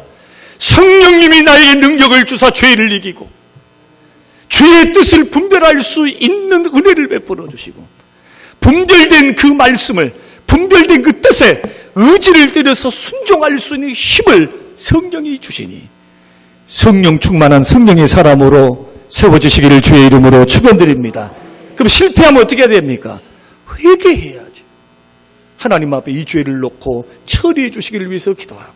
성령님이 나에게 능력을 주사 죄를 이기고 죄의 뜻을 분별할 수 있는 은혜를 베풀어 주시고 분별된 그 말씀을, 분별된 그 뜻에 의지를 들여서 순종할 수 있는 힘을 성령이 주시니 성령 충만한 성령의 사람으로 세워주시기를 주의 이름으로 축원드립니다. 그럼 실패하면 어떻게 해야 됩니까? 회개해야죠. 하나님 앞에 이 죄를 놓고 처리해 주시기를 위해서 기도하고,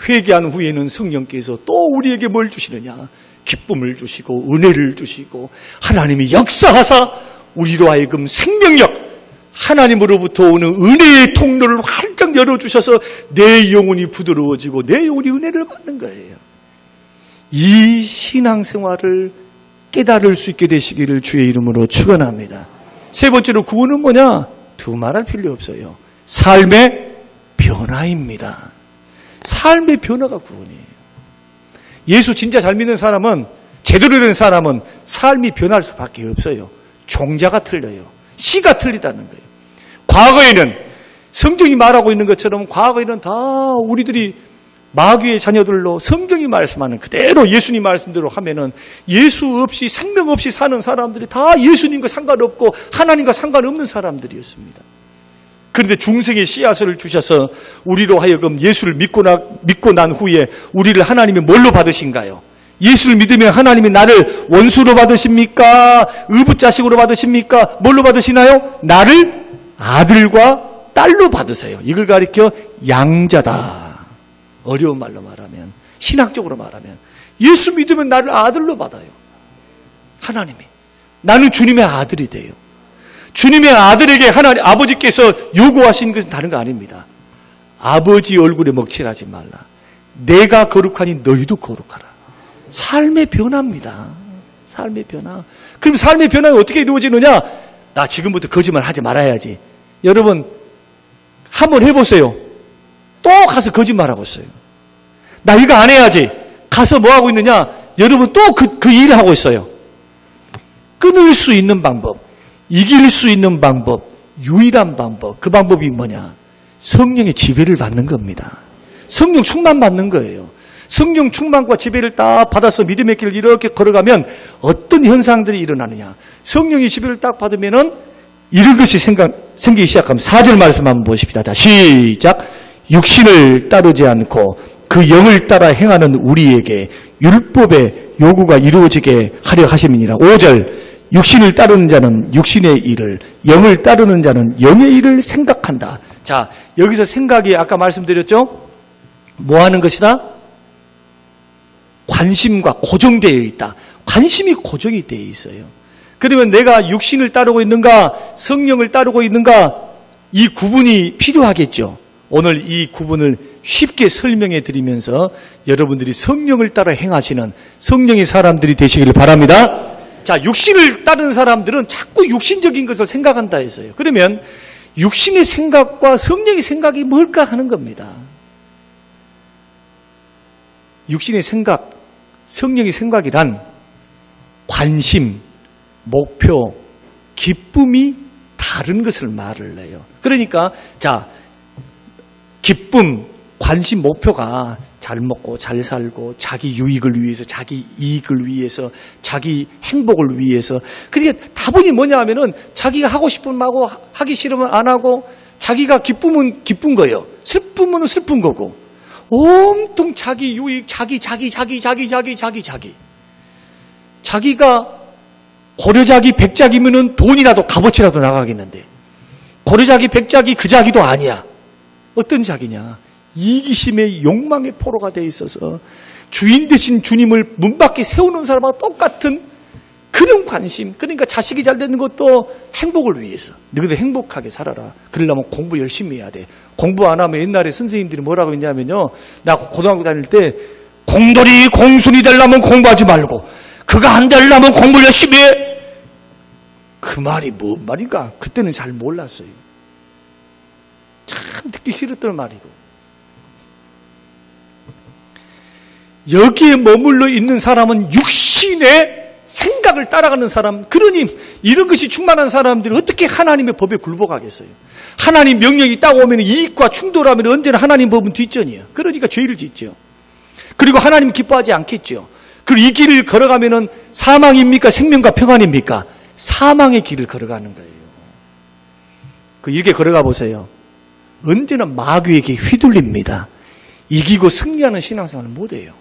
회개한 후에는 성령께서 또 우리에게 뭘 주시느냐? 기쁨을 주시고 은혜를 주시고 하나님이 역사하사 우리로 하여금 생명력, 하나님으로부터 오는 은혜의 통로를 활짝 열어주셔서 내 영혼이 부드러워지고 내 영혼이 은혜를 받는 거예요. 이 신앙생활을 깨달을 수 있게 되시기를 주의 이름으로 축원합니다. 세 번째로 구원은 뭐냐? 두말할 필요 없어요. 삶의 변화입니다. 삶의 변화가 구원이에요. 예수 진짜 잘 믿는 사람은, 제대로 된 사람은 삶이 변할 수밖에 없어요. 종자가 틀려요. 씨가 틀리다는 거예요. 과거에는 성경이 말하고 있는 것처럼 과거에는 다 우리들이 마귀의 자녀들로 성경이 말씀하는 그대로 예수님 말씀대로 하면은 예수 없이, 생명 없이 사는 사람들이 다 예수님과 상관없고 하나님과 상관없는 사람들이었습니다. 그런데 중생의 씨앗을 주셔서 우리로 하여금 예수를 믿고 난 후에 우리를 하나님이 뭘로 받으신가요? 예수를 믿으면 하나님이 나를 원수로 받으십니까? 의붓자식으로 받으십니까? 뭘로 받으시나요? 나를 아들과 딸로 받으세요. 이걸 가리켜 양자다. 어려운 말로 말하면, 신학적으로 말하면 예수 믿으면 나를 아들로 받아요. 하나님이. 나는 주님의 아들이 돼요. 주님의 아들에게 하나님 아버지께서 요구하신 것은 다른 거 아닙니다. 아버지 얼굴에 먹칠하지 말라. 내가 거룩하니 너희도 거룩하라. 삶의 변화입니다. 삶의 변화. 그럼 삶의 변화는 어떻게 이루어지느냐? 나 지금부터 거짓말 하지 말아야지. 여러분 한번 해보세요. 또 가서 거짓말하고 있어요. 나 이거 안 해야지. 가서 뭐 하고 있느냐? 여러분 또 그 일을 하고 있어요. 끊을 수 있는 방법, 이길 수 있는 방법, 유일한 방법, 그 방법이 뭐냐? 성령의 지배를 받는 겁니다. 성령 충만 받는 거예요. 성령 충만과 지배를 딱 받아서 믿음의 길을 이렇게 걸어가면 어떤 현상들이 일어나느냐. 성령이 지배를 딱 받으면은 이런 것이 생기기 시작하면 4절 말씀 한번 보십시다. 자, 시작. 육신을 따르지 않고 그 영을 따라 행하는 우리에게 율법의 요구가 이루어지게 하려 하심이니라. 5절. 육신을 따르는 자는 육신의 일을, 영을 따르는 자는 영의 일을 생각한다. 자, 여기서 생각이 아까 말씀드렸죠? 뭐 하는 것이다? 관심과 고정되어 있다. 관심이 고정이 되어 있어요. 그러면 내가 육신을 따르고 있는가, 성령을 따르고 있는가, 이 구분이 필요하겠죠. 오늘 이 구분을 쉽게 설명해 드리면서 여러분들이 성령을 따라 행하시는 성령의 사람들이 되시기를 바랍니다. 자, 육신을 따르는 사람들은 자꾸 육신적인 것을 생각한다 했어요. 그러면 육신의 생각과 성령의 생각이 뭘까 하는 겁니다. 육신의 생각, 성령의 생각이란 관심, 목표, 기쁨이 다른 것을 말을 해요. 그러니까 자, 기쁨, 관심, 목표가 잘 먹고 잘 살고 자기 유익을 위해서, 자기 이익을 위해서, 자기 행복을 위해서. 그러니까 다분히 뭐냐 하면은 자기가 하고 싶으면 하고 하기 싫으면 안 하고 자기가 기쁘면 기쁜 거예요. 슬프면 슬픈 거고. 온통 자기 유익, 자기가 고려자기 백작이면은 돈이라도 값어치라도 나가겠는데 고려자기 백작이 그 자기도 아니야. 어떤 자기냐? 이기심의 욕망의 포로가 돼 있어서 주인 되신 주님을 문 밖에 세우는 사람하고 똑같은 그런 관심. 그러니까 자식이 잘 되는 것도 행복을 위해서. 너희들 행복하게 살아라. 그러려면 공부 열심히 해야 돼. 공부 안 하면 옛날에 선생님들이 뭐라고 했냐면요. 나 고등학교 다닐 때 공돌이 공순이 되려면 공부하지 말고 그가 안 되려면 공부 열심히 해. 그 말이 뭔 말인가? 그때는 잘 몰랐어요. 참 듣기 싫었던 말이고. 여기에 머물러 있는 사람은 육신의 생각을 따라가는 사람, 그러니 이런 것이 충만한 사람들이 어떻게 하나님의 법에 굴복하겠어요? 하나님 명령이 딱 오면 이익과 충돌하면 언제나 하나님 법은 뒷전이에요. 그러니까 죄를 짓죠. 그리고 하나님 기뻐하지 않겠죠. 그리고 이 길을 걸어가면은 사망입니까? 생명과 평안입니까? 사망의 길을 걸어가는 거예요. 이렇게 걸어가 보세요. 언제나 마귀에게 휘둘립니다. 이기고 승리하는 신앙생활은 못해요.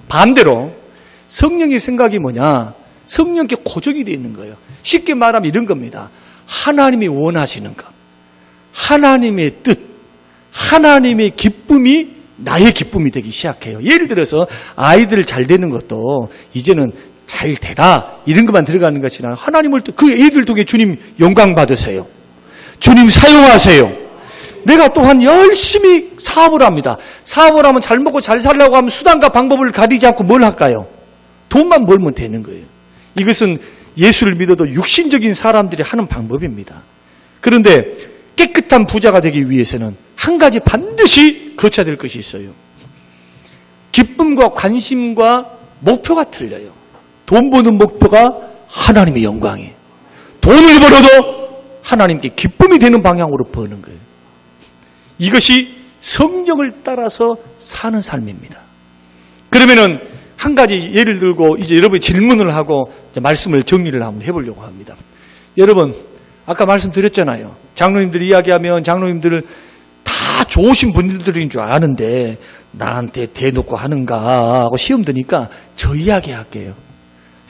반대로 성령의 생각이 뭐냐? 성령께 고정이 되어 있는 거예요. 쉽게 말하면 이런 겁니다. 하나님이 원하시는 것, 하나님의 뜻, 하나님의 기쁨이 나의 기쁨이 되기 시작해요. 예를 들어서 아이들 잘 되는 것도 이제는 잘 되라 이런 것만 들어가는 것이 아니라 하나님을 그 애들 통해 주님 영광 받으세요. 주님 사용하세요. 내가 또한 열심히 사업을 합니다. 사업을 하면 잘 먹고 잘 살려고 하면 수단과 방법을 가리지 않고 뭘 할까요? 돈만 벌면 되는 거예요. 이것은 예수를 믿어도 육신적인 사람들이 하는 방법입니다. 그런데 깨끗한 부자가 되기 위해서는 한 가지 반드시 거쳐야 될 것이 있어요. 기쁨과 관심과 목표가 틀려요. 돈 버는 목표가 하나님의 영광이에요. 돈을 벌어도 하나님께 기쁨이 되는 방향으로 버는 거예요. 이것이 성령을 따라서 사는 삶입니다. 그러면은 한 가지 예를 들고 이제 여러분이 질문을 하고 말씀을 정리를 한번 해보려고 합니다. 여러분, 아까 말씀드렸잖아요. 장로님들 이야기하면 장로님들을 다 좋으신 분들인 줄 아는데 나한테 대놓고 하는가 하고 시험 드니까 저 이야기 할게요.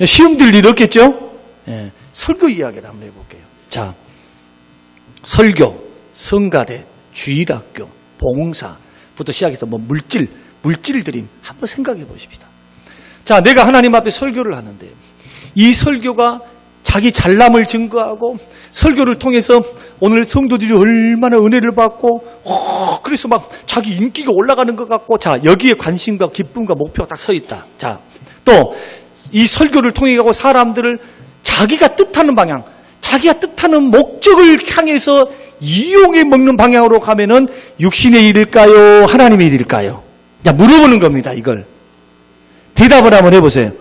시험 들 일 없겠죠? 예, 설교 이야기를 한번 해볼게요. 자, 설교, 성가대, 주일학교, 봉사부터 시작해서 물질 드림 한번 생각해 보십시다. 자, 내가 하나님 앞에 설교를 하는데 이 설교가 자기 잘남을 증거하고 설교를 통해서 오늘 성도들이 얼마나 은혜를 받고 그래서 막 자기 인기가 올라가는 것 같고 자, 여기에 관심과 기쁨과 목표가 딱 서 있다. 자, 또 이 설교를 통해 가고 사람들을 자기가 뜻하는 방향, 자기가 뜻하는 목적을 향해서 이용해 먹는 방향으로 가면은 육신의 일일까요? 하나님의 일일까요? 자, 물어보는 겁니다, 이걸. 대답을 한번 해보세요.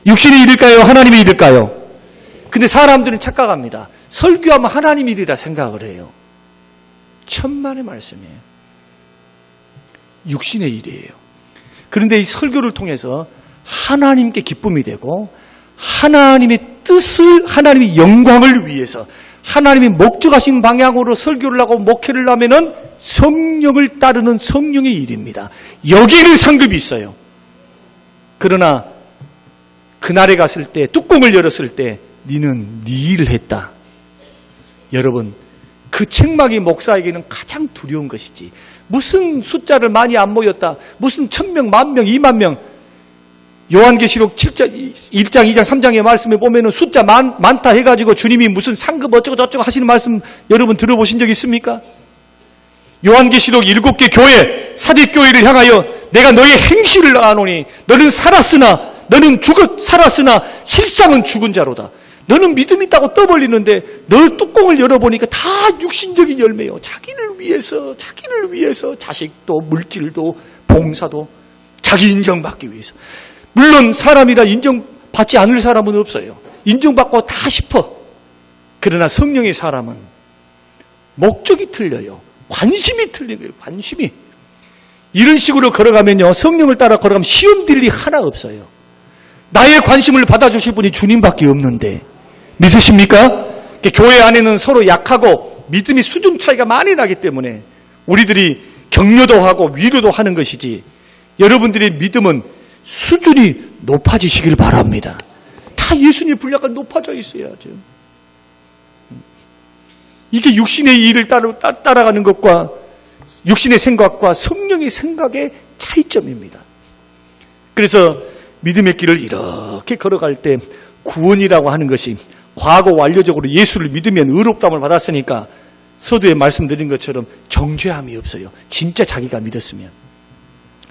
육신의 일일까요? 하나님의 일일까요? 근데 사람들은 착각합니다. 설교하면 하나님의 일이라 생각을 해요. 천만의 말씀이에요. 육신의 일이에요. 그런데 이 설교를 통해서 하나님께 기쁨이 되고 하나님의 뜻을, 하나님의 영광을 위해서 하나님이 목적하신 방향으로 설교를 하고 목회를 하면은 성령을 따르는 성령의 일입니다. 여기에는 상급이 있어요. 그러나 그날에 갔을 때, 뚜껑을 열었을 때 니는 네 일을 했다. 여러분, 그 책망이 목사에게는 가장 두려운 것이지. 무슨 숫자를 많이 안 모였다, 무슨 1000명, 10,000명, 20,000명. 요한계시록 1장, 2장, 3장의 말씀에 보면은 숫자 많다 해가지고 주님이 무슨 상급 어쩌고 저쩌고 하시는 말씀 여러분 들어보신 적 있습니까? 요한계시록 7개 교회, 사직교회를 향하여 내가 너의 행실을 아노니 너는 살았으나 너는 살았으나 실상은 죽은 자로다. 너는 믿음 있다고 떠벌리는데 너 뚜껑을 열어보니까 다 육신적인 열매요. 자기를 위해서 자식도 물질도 봉사도 자기 인정받기 위해서. 물론 사람이라 인정받지 않을 사람은 없어요. 인정받고 다 싶어. 그러나 성령의 사람은 목적이 틀려요. 관심이 틀린 거예요. 관심이. 이런 식으로 걸어가면요, 성령을 따라 걸어가면 시험 될 일 하나 없어요. 나의 관심을 받아주실 분이 주님밖에 없는데 믿으십니까? 교회 안에는 서로 약하고 믿음의 수준 차이가 많이 나기 때문에 우리들이 격려도 하고 위로도 하는 것이지, 여러분들의 믿음은 수준이 높아지시길 바랍니다. 다 예수님의 분량과 높아져 있어야죠. 이게 육신의 일을 따라가는 것과 육신의 생각과 성령의 생각의 차이점입니다. 그래서 믿음의 길을 이렇게 걸어갈 때 구원이라고 하는 것이 과거 완료적으로 예수를 믿으면 의롭다함을 받았으니까 서두에 말씀드린 것처럼 정죄함이 없어요. 진짜 자기가 믿었으면.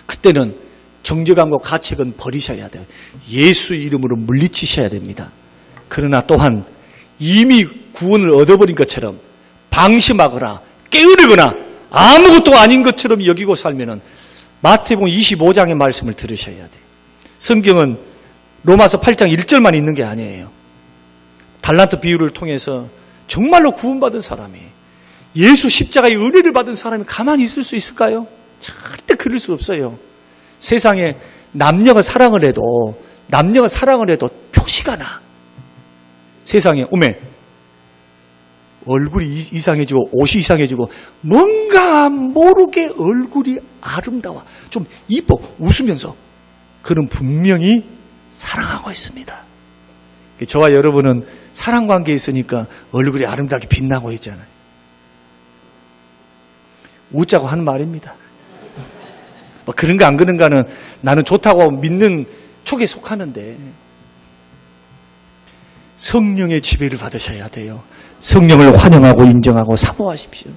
그때는 정죄감과 가책은 버리셔야 돼요. 예수 이름으로 물리치셔야 됩니다. 그러나 또한 이미 구원을 얻어버린 것처럼 방심하거나 게으르거나 아무것도 아닌 것처럼 여기고 살면은 마태복음 25장의 말씀을 들으셔야 돼요. 성경은 로마서 8장 1절만 있는 게 아니에요. 달란트 비유를 통해서 정말로 구원받은 사람이, 예수 십자가의 은혜를 받은 사람이 가만히 있을 수 있을까요? 절대 그럴 수 없어요. 세상에 남녀가 사랑을 해도 표시가 나. 세상에 오메 얼굴이 이상해지고 옷이 이상해지고 뭔가 모르게 얼굴이 아름다워, 좀 이뻐, 웃으면서, 그는 분명히 사랑하고 있습니다. 저와 여러분은 사랑관계에 있으니까 얼굴이 아름답게 빛나고 있잖아요. 웃자고 하는 말입니다. 뭐 그런가 안 그런가는 나는 좋다고 믿는 촉에 속하는데, 성령의 지배를 받으셔야 돼요. 성령을 환영하고 인정하고 사모하십시오.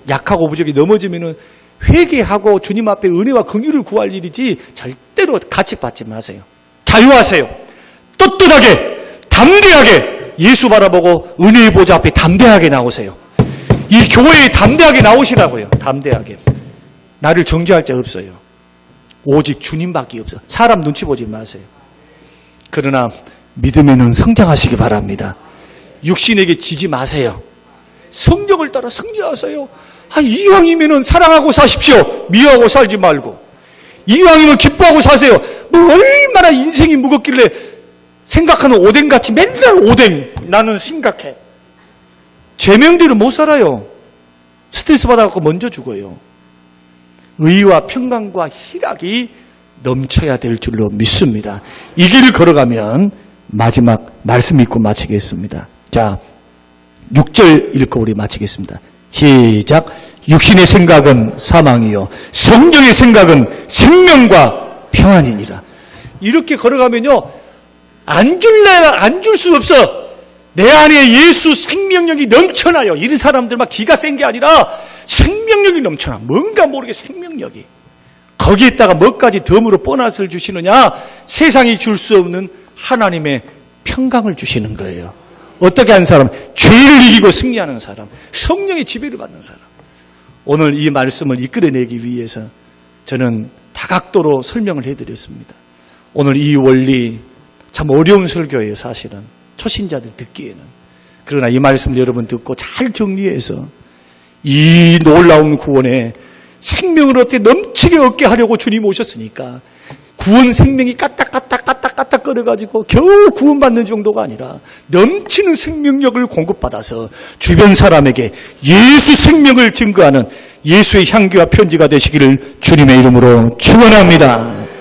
약하고 부족이 넘어지면은 회개하고 주님 앞에 은혜와 긍휼을 구할 일이지 절대로 가책받지 마세요. 자유하세요. 떳떳하게 담대하게 예수 바라보고 은혜의 보좌 앞에 담대하게 나오세요. 이 교회에 담대하게 나오시라고요. 담대하게. 나를 정죄할 자 없어요. 오직 주님밖에 없어. 사람 눈치 보지 마세요. 그러나 믿음에는 성장하시기 바랍니다. 육신에게 지지 마세요. 성령을 따라 승리하세요. 이왕이면 사랑하고 사십시오. 미워하고 살지 말고. 이왕이면 기뻐하고 사세요. 뭐 얼마나 인생이 무겁길래 생각하는 오뎅같이 맨날 오뎅. 나는 심각해. 제명대로 못 살아요. 스트레스 받아갖고 먼저 죽어요. 의와 평강과 희락이 넘쳐야 될 줄로 믿습니다. 이 길을 걸어가면 마지막 말씀 읽고 마치겠습니다. 자, 6절 읽고 우리 마치겠습니다. 시작. 육신의 생각은 사망이요 성령의 생각은 생명과 평안이니라. 이렇게 걸어가면요, 안 줄 수 없어. 내 안에 예수 생명력이 넘쳐나요. 이런 사람들 막 기가 센 게 아니라 생명력이 넘쳐나. 뭔가 모르게 생명력이. 거기에다가 뭐까지 덤으로 보너스를 주시느냐? 세상이 줄 수 없는 하나님의 평강을 주시는 거예요. 어떻게 하는 사람? 죄를 이기고 승리하는 사람, 성령의 지배를 받는 사람. 오늘 이 말씀을 이끌어내기 위해서 저는 다각도로 설명을 해드렸습니다. 오늘 이 원리 참 어려운 설교예요, 사실은. 초신자들 듣기에는. 그러나 이 말씀을 여러분 듣고 잘 정리해서 이 놀라운 구원에 생명을 어떻게 넘치게 얻게 하려고 주님 오셨으니까 구원 생명이 까딱까딱 끓여가지고 겨우 구원받는 정도가 아니라 넘치는 생명력을 공급받아서 주변 사람에게 예수 생명을 증거하는 예수의 향기와 편지가 되시기를 주님의 이름으로 축원합니다.